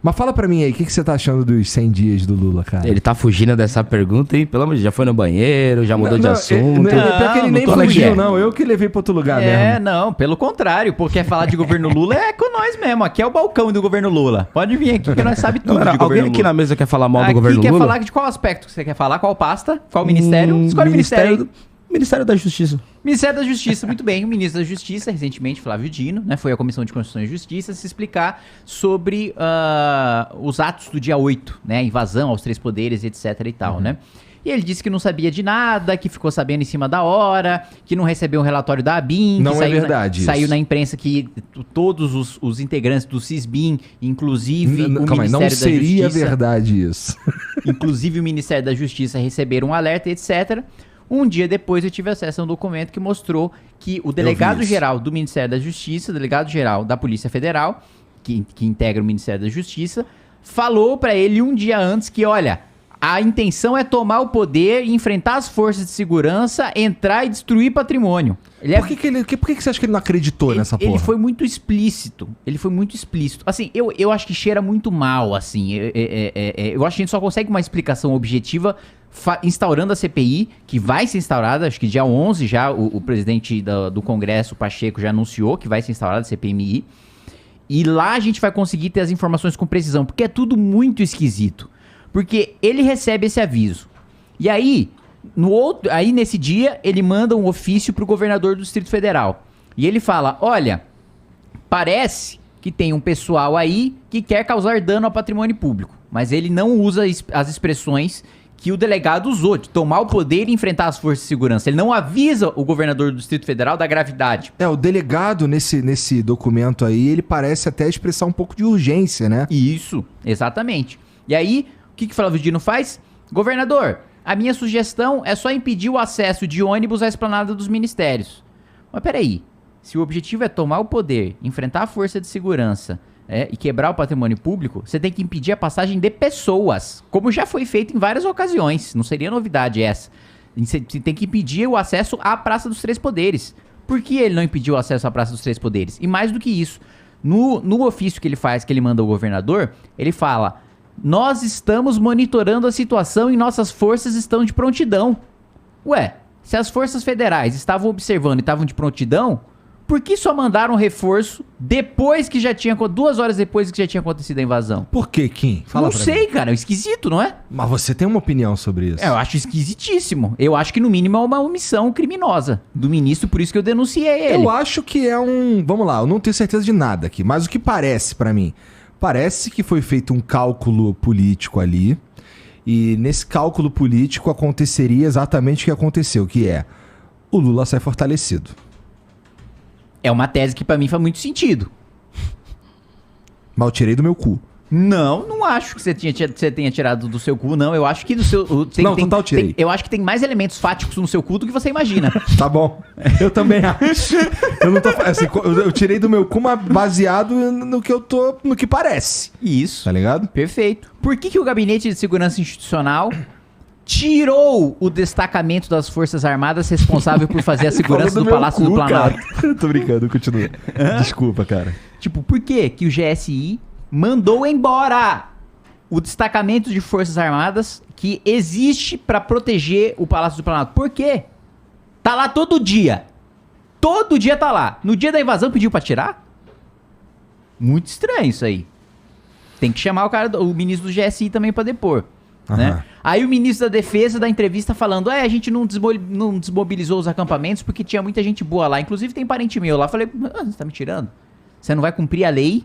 Mas fala pra mim aí, o que você tá achando dos 100 dias do Lula, cara? Ele tá fugindo dessa pergunta, hein? Pelo amor de Deus, já foi no banheiro, já mudou de assunto. Pior que ele nem fugiu, não. Eu que levei pra outro lugar mesmo. Não, pelo contrário. Porque falar de governo Lula é com nós mesmo. Aqui é o balcão do governo Lula. Pode vir aqui que nós sabemos tudo Galera, de governo alguém aqui Lula. na mesa quer falar mal do governo Aqui Lula? quer falar de qual aspecto que você quer falar? Qual pasta? Qual ministério? Escolhe o ministério. Ministério da Justiça. Ministério da Justiça, muito bem. O ministro da Justiça, recentemente, Flávio Dino, né, foi à Comissão de Constituição e Justiça se explicar sobre os atos do dia 8, né, a invasão aos 3 poderes, etc e tal, né. E ele disse que não sabia de nada, que ficou sabendo em cima da hora, que não recebeu um relatório da ABIN. Não é verdade isso. Saiu na imprensa que todos os integrantes do CISBIN, inclusive o Calma aí, Ministério não da seria Justiça... verdade isso. Inclusive o Ministério da Justiça receberam um alerta, etc. Um dia depois eu tive acesso a um documento que mostrou que o delegado-geral do Ministério da Justiça, o delegado-geral da Polícia Federal, que integra o Ministério da Justiça, falou pra ele um dia antes que, olha, a intenção é tomar o poder, enfrentar as forças de segurança, entrar e destruir patrimônio. Por que você acha que ele não acreditou nessa porra? Ele foi muito explícito. Assim, eu acho que cheira muito mal, assim. Eu acho que a gente só consegue uma explicação objetiva instaurando a CPI, que vai ser instaurada, acho que dia 11 já, o presidente do Congresso, Pacheco, já anunciou que vai ser instaurada a CPMI. E lá a gente vai conseguir ter as informações com precisão, porque é tudo muito esquisito. Porque ele recebe esse aviso. E aí, nesse dia, ele manda um ofício pro governador do Distrito Federal. E ele fala, olha, parece que tem um pessoal aí que quer causar dano ao patrimônio público. Mas ele não usa as expressões que o delegado usou, de tomar o poder e enfrentar as forças de segurança. Ele não avisa o governador do Distrito Federal da gravidade. O delegado nesse documento aí, ele parece até expressar um pouco de urgência, né? Isso, exatamente. E aí, o que Flávio Dino faz? Governador, a minha sugestão é só impedir o acesso de ônibus à esplanada dos ministérios. Mas peraí, se o objetivo é tomar o poder, enfrentar a força de segurança e quebrar o patrimônio público, você tem que impedir a passagem de pessoas, como já foi feito em várias ocasiões, não seria novidade essa. Você tem que impedir o acesso à Praça dos Três Poderes. Por que ele não impediu o acesso à Praça dos Três Poderes? E mais do que isso, no ofício que ele faz, que ele manda ao governador, ele fala... Nós estamos monitorando a situação e nossas forças estão de prontidão. Ué, se as forças federais estavam observando e estavam de prontidão, por que só mandaram reforço depois que já tinha... 2 horas depois que já tinha acontecido a invasão? Por que, Kim? Fala pra mim. Cara, é esquisito, não é? Mas você tem uma opinião sobre isso? Eu acho esquisitíssimo. Eu acho que no mínimo é uma omissão criminosa do ministro, por isso que eu denunciei ele. Eu acho que é um... Vamos lá, eu não tenho certeza de nada aqui, mas o que parece pra mim... Parece que foi feito um cálculo político ali, e nesse cálculo político aconteceria exatamente o que aconteceu, que é o Lula sai fortalecido. É uma tese que pra mim faz muito sentido. Mas eu tirei do meu cu. Não acho que você tenha tirado do seu cu, não. Eu acho que do seu... Total tirei. Eu acho que tem mais elementos fáticos no seu cu do que você imagina. Tá bom. Eu também acho. Eu não tô... Assim, eu tirei do meu cu, mas baseado no que parece. Isso. Tá ligado? Perfeito. Por que o Gabinete de Segurança Institucional tirou o destacamento das Forças Armadas responsável por fazer a segurança do Palácio do Planalto? Tô brincando, continua. Desculpa, cara. Tipo, por que o GSI... mandou embora o destacamento de Forças Armadas que existe pra proteger o Palácio do Planalto. Por quê? Tá lá todo dia. Todo dia tá lá. No dia da invasão pediu pra tirar? Muito estranho isso aí. Tem que chamar o ministro do GSI também pra depor. Né? Aí o ministro da Defesa dá entrevista falando, a gente não desmobilizou os acampamentos porque tinha muita gente boa lá. Inclusive tem parente meu lá. Falei, você tá me tirando? Você não vai cumprir a lei?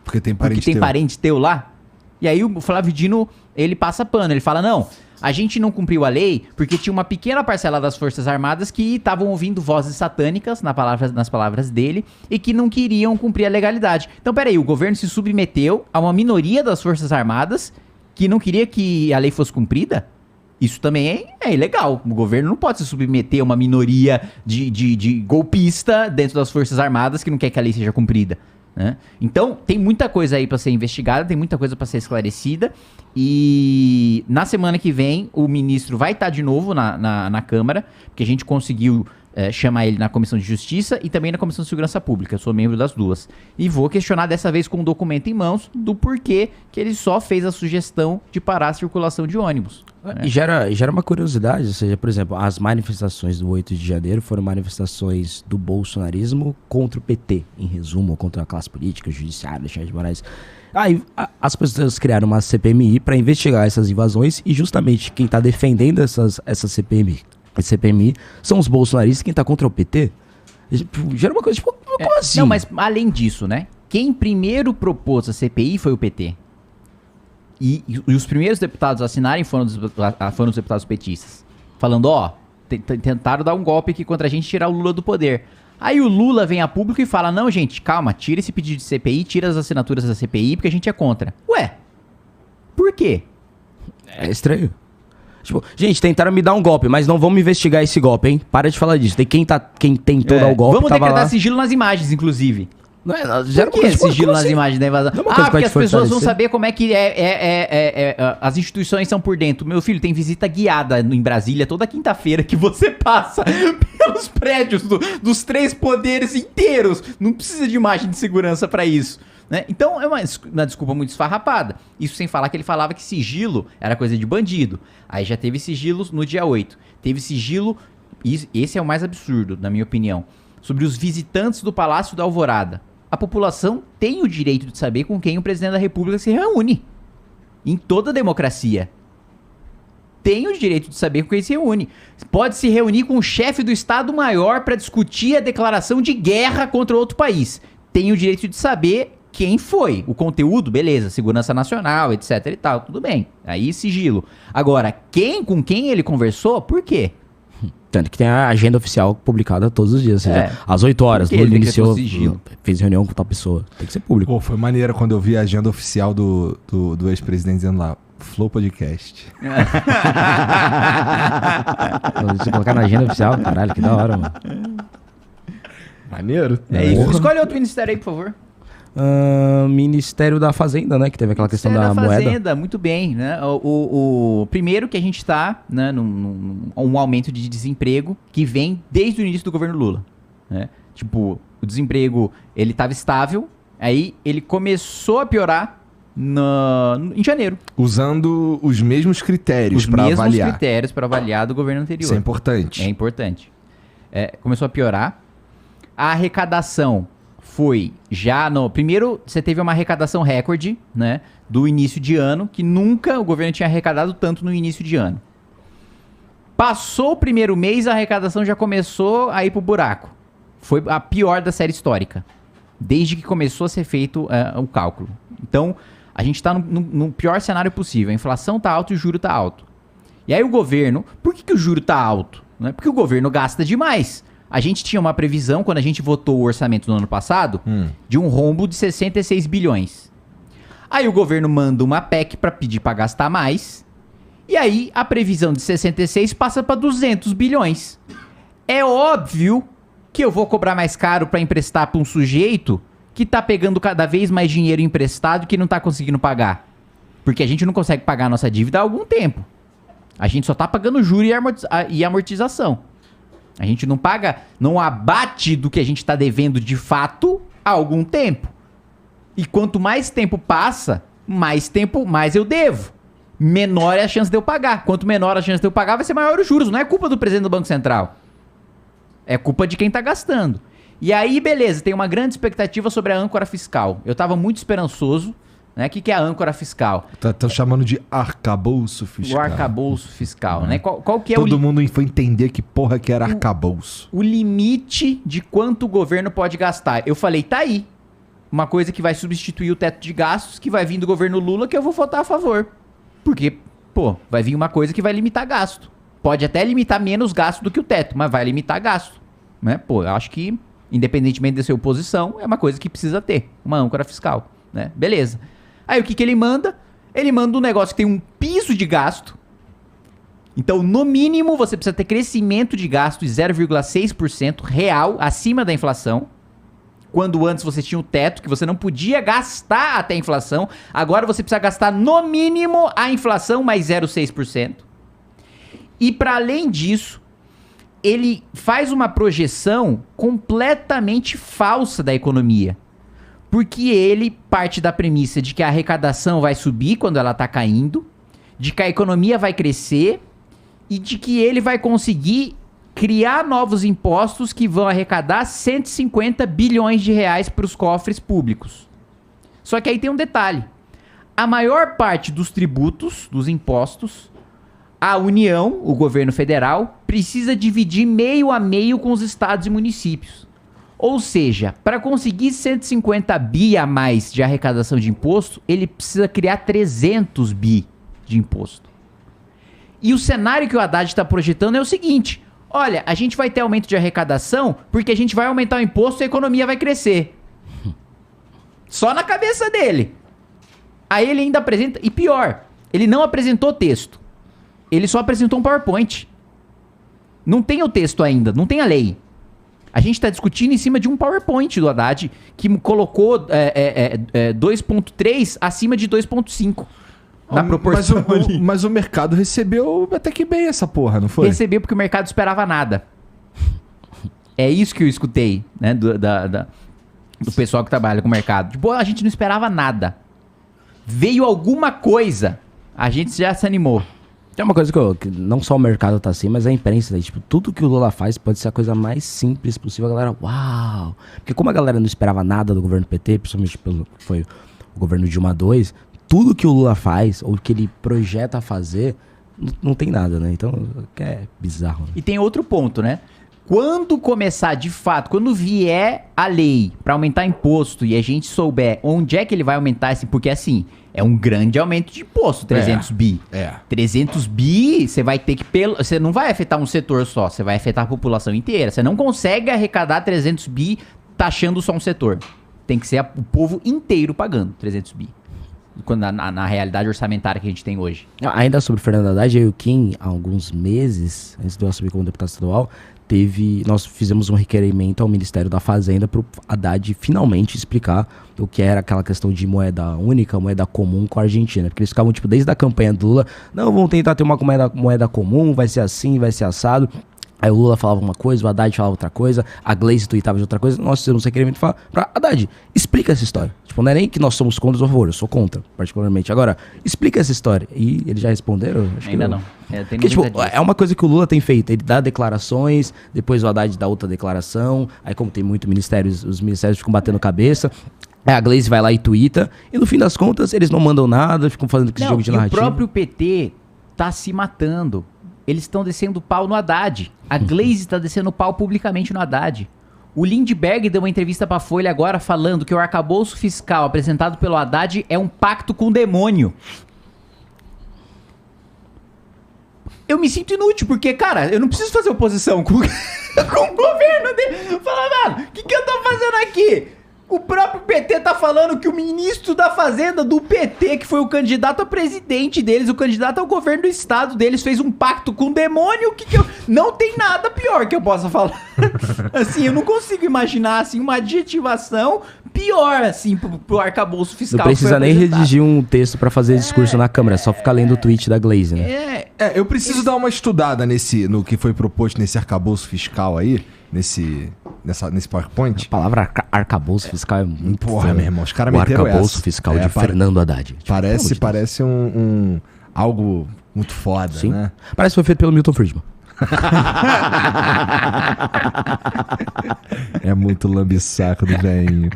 Porque tem parente teu lá. E aí o Flávio Dino, ele passa pano. Ele fala, não, a gente não cumpriu a lei porque tinha uma pequena parcela das Forças Armadas que estavam ouvindo vozes satânicas, nas palavras dele, e que não queriam cumprir a legalidade. Então, peraí, o governo se submeteu a uma minoria das Forças Armadas que não queria que a lei fosse cumprida? Isso também é ilegal. O governo não pode se submeter a uma minoria de golpista dentro das Forças Armadas que não quer que a lei seja cumprida. Né? Então, tem muita coisa aí pra ser investigada, tem muita coisa pra ser esclarecida. E na semana que vem, o ministro vai estar de novo na Câmara, porque a gente conseguiu chamar ele na Comissão de Justiça e também na Comissão de Segurança Pública. Eu sou membro das duas. E vou questionar dessa vez com um documento em mãos do porquê que ele só fez a sugestão de parar a circulação de ônibus. E gera uma curiosidade, ou seja, por exemplo, as manifestações do 8 de janeiro foram manifestações do bolsonarismo contra o PT, em resumo, contra a classe política, o judiciário, Alexandre de Moraes. Aí as pessoas criaram uma CPMI para investigar essas invasões e justamente quem está defendendo essa CPMI são os bolsonaristas, quem tá contra o PT. Gera uma coisa, tipo, como assim? Não, mas além disso, né? Quem primeiro propôs a CPI foi o PT. E os primeiros deputados a assinarem foram os deputados petistas. Falando, tentaram dar um golpe aqui contra a gente e tirar o Lula do poder. Aí o Lula vem a público e fala, não, gente, calma, tira esse pedido de CPI, tira as assinaturas da CPI, porque a gente é contra. Ué, por quê? É estranho. Tipo, gente, tentaram me dar um golpe, mas não vamos investigar esse golpe, hein? Para de falar disso. Quem tentou dar o golpe vamos tava decretar lá. sigilo nas imagens, inclusive. Não é, Por que sigilo nas imagens da invasão? Porque as pessoas vão saber saber como é que as instituições são por dentro. Meu filho, tem visita guiada em Brasília toda quinta-feira que você passa pelos prédios dos 3 poderes inteiros. Não precisa de imagem de segurança pra isso. Né? Então é uma desculpa muito esfarrapada. Isso sem falar que ele falava que sigilo era coisa de bandido. Aí já teve sigilo no dia 8. Teve sigilo, esse é o mais absurdo, na minha opinião, sobre os visitantes do Palácio da Alvorada. A população tem o direito de saber com quem o presidente da República se reúne. Em toda democracia. Tem o direito de saber com quem se reúne. Pode se reunir com o chefe do Estado-Maior para discutir a declaração de guerra contra outro país. Tem o direito de saber quem foi. O conteúdo, beleza, segurança nacional, etc e tal, tudo bem. Aí sigilo. Agora, com quem ele conversou, por quê? Tanto que tem a agenda oficial publicada todos os dias. Ou seja, às 8 horas, Por que Lula ele iniciou, sigilo? fez reunião com tal pessoa. Tem que ser público. Pô, foi maneiro quando eu vi a agenda oficial do ex-presidente dizendo lá, Flow Podcast. Se colocar na agenda oficial, caralho, que da hora, mano. Maneiro. É isso. Escolhe outro ministério aí, por favor. Ministério da Fazenda, né? Que teve aquela questão da moeda. Fazenda, muito bem, né? O primeiro que a gente tá, né, um aumento de desemprego que vem desde o início do governo Lula, né? Tipo, o desemprego, ele tava estável, aí ele começou a piorar em janeiro. Usando os mesmos critérios para avaliar. Os mesmos critérios para avaliar do governo anterior. Isso é importante. É importante. Começou a piorar. A arrecadação foi já no... Primeiro, você teve uma arrecadação recorde, né? Do início de ano, que nunca o governo tinha arrecadado tanto no início de ano. Passou o primeiro mês, a arrecadação já começou a ir pro buraco. Foi a pior da série histórica. Desde que começou a ser feito o cálculo. Então, a gente tá no pior cenário possível. A inflação tá alta e o juro tá alto. E aí o governo... Por que o juro tá alto? Né? Porque o governo gasta demais. A gente tinha uma previsão, quando a gente votou o orçamento no ano passado, de um rombo de 66 bilhões. Aí o governo manda uma PEC para pedir para gastar mais. E aí a previsão de 66 passa para 200 bilhões. É óbvio que eu vou cobrar mais caro para emprestar para um sujeito que tá pegando cada vez mais dinheiro emprestado que não tá conseguindo pagar. Porque a gente não consegue pagar a nossa dívida há algum tempo. A gente só tá pagando juros e amortização. A gente não paga, não abate do que a gente está devendo de fato há algum tempo. E quanto mais tempo passa, mais eu devo. Menor é a chance de eu pagar. Quanto menor a chance de eu pagar, vai ser maior os juros. Não é culpa do presidente do Banco Central. É culpa de quem está gastando. E aí, beleza, tem uma grande expectativa sobre a âncora fiscal. Eu estava muito esperançoso. Né? O que é a âncora fiscal? Estão chamando de arcabouço fiscal. O arcabouço fiscal, né? Qual que é Todo mundo foi entender que porra que era arcabouço. O limite de quanto o governo pode gastar. Eu falei, tá aí. Uma coisa que vai substituir o teto de gastos, que vai vir do governo Lula, que eu vou votar a favor. Porque, vai vir uma coisa que vai limitar gasto. Pode até limitar menos gasto do que o teto, mas vai limitar gasto. Né? Eu acho que, independentemente de ser oposição, é uma coisa que precisa ter. Uma âncora fiscal. Né? Beleza. Aí o que ele manda? Ele manda um negócio que tem um piso de gasto. Então, no mínimo, você precisa ter crescimento de gasto de 0,6% real acima da inflação. Quando antes você tinha o teto, que você não podia gastar até a inflação. Agora você precisa gastar no mínimo a inflação mais 0,6%. E para além disso, ele faz uma projeção completamente falsa da economia. Porque ele parte da premissa de que a arrecadação vai subir quando ela tá caindo, de que a economia vai crescer e de que ele vai conseguir criar novos impostos que vão arrecadar 150 bilhões de reais para os cofres públicos. Só que aí tem um detalhe. A maior parte dos tributos, dos impostos, a União, o governo federal, precisa dividir meio a meio com os estados e municípios. Ou seja, para conseguir 150 bi a mais de arrecadação de imposto, ele precisa criar 300 bi de imposto. E o cenário que o Haddad está projetando é o seguinte: olha, a gente vai ter aumento de arrecadação porque a gente vai aumentar o imposto e a economia vai crescer. Só na cabeça dele. Aí ele ainda apresenta, e pior, ele não apresentou texto. Ele só apresentou um PowerPoint. Não tem o texto ainda, não tem a lei. A gente está discutindo em cima de um PowerPoint do Haddad que colocou 2.3 acima de 2.5 na proporção ali. Mas o mercado recebeu até que bem essa porra, não foi? Recebeu porque o mercado esperava nada. É isso que eu escutei, né, do pessoal que trabalha com o mercado. Tipo, a gente não esperava nada. Veio alguma coisa, a gente já se animou. Tem uma coisa que não só o mercado tá assim, mas a imprensa, né? Tipo, tudo que o Lula faz pode ser a coisa mais simples possível. A galera, uau! Porque como a galera não esperava nada do governo PT, principalmente pelo que foi o governo Dilma II, tudo que o Lula faz, ou que ele projeta fazer, não tem nada, né? Então, é bizarro. Né? E tem outro ponto, né? Quando começar de fato, quando vier a lei pra aumentar imposto e a gente souber onde é que ele vai aumentar esse... Porque assim, é um grande aumento de imposto, 300 bi. 300 bi, você vai ter que... Você não vai afetar um setor só, você vai afetar a população inteira. Você não consegue arrecadar 300 bi taxando só um setor. Tem que ser o povo inteiro pagando 300 bi. Na realidade orçamentária que a gente tem hoje. Ainda sobre o Fernando Haddad, eu e o Kim, há alguns meses, antes de eu assumir como deputado estadual, nós fizemos um requerimento ao Ministério da Fazenda para o Haddad finalmente explicar o que era aquela questão de moeda única, moeda comum com a Argentina. Porque eles ficavam, tipo, desde a campanha do Lula, não, vamos tentar ter uma moeda comum, vai ser assim, vai ser assado. Aí o Lula falava uma coisa, o Haddad falava outra coisa, a Gleice tuitava de outra coisa. Nós fizemos um requerimento para Haddad, explica essa história. Tipo, não é nem que nós somos contra ou a favor, eu sou contra, particularmente. Agora, explica essa história. E eles já responderam? Acho ainda que não. Porque, tipo, é uma coisa que o Lula tem feito. Ele dá declarações, depois o Haddad dá outra declaração. Aí, como tem muito ministérios, os ministérios ficam batendo cabeça. Aí a Gleice vai lá e tuita. E no fim das contas, eles não mandam nada, ficam fazendo esse jogo de narrativa. O próprio PT tá se matando. Eles estão descendo pau no Haddad. A Gleice está descendo pau publicamente no Haddad. O Lindbergh deu uma entrevista pra Folha agora falando que o arcabouço fiscal apresentado pelo Haddad é um pacto com o demônio. Eu me sinto inútil, porque, cara, eu não preciso fazer oposição com o governo dele. Fala, mano, o que eu tô fazendo aqui? O próprio PT tá falando que o ministro da Fazenda do PT, que foi o candidato a presidente deles, o candidato ao governo do estado deles, fez um pacto com o demônio. Não tem nada pior que eu possa falar. Assim, eu não consigo imaginar, assim, uma adjetivação pior, assim, pro arcabouço fiscal. Não precisa nem redigir um texto pra fazer discurso na Câmara, é só ficar lendo o tweet da Gleice, né? Eu preciso dar uma estudada no que foi proposto nesse arcabouço fiscal aí, nesse PowerPoint. A palavra arcabouço fiscal é muito... Porra, meu irmão, os caras meteram essa. Arcabouço fiscal de Fernando Haddad. Tipo, parece algo muito foda, sim, né? Parece que foi feito pelo Milton Friedman. É muito lambe-saco do velhinho.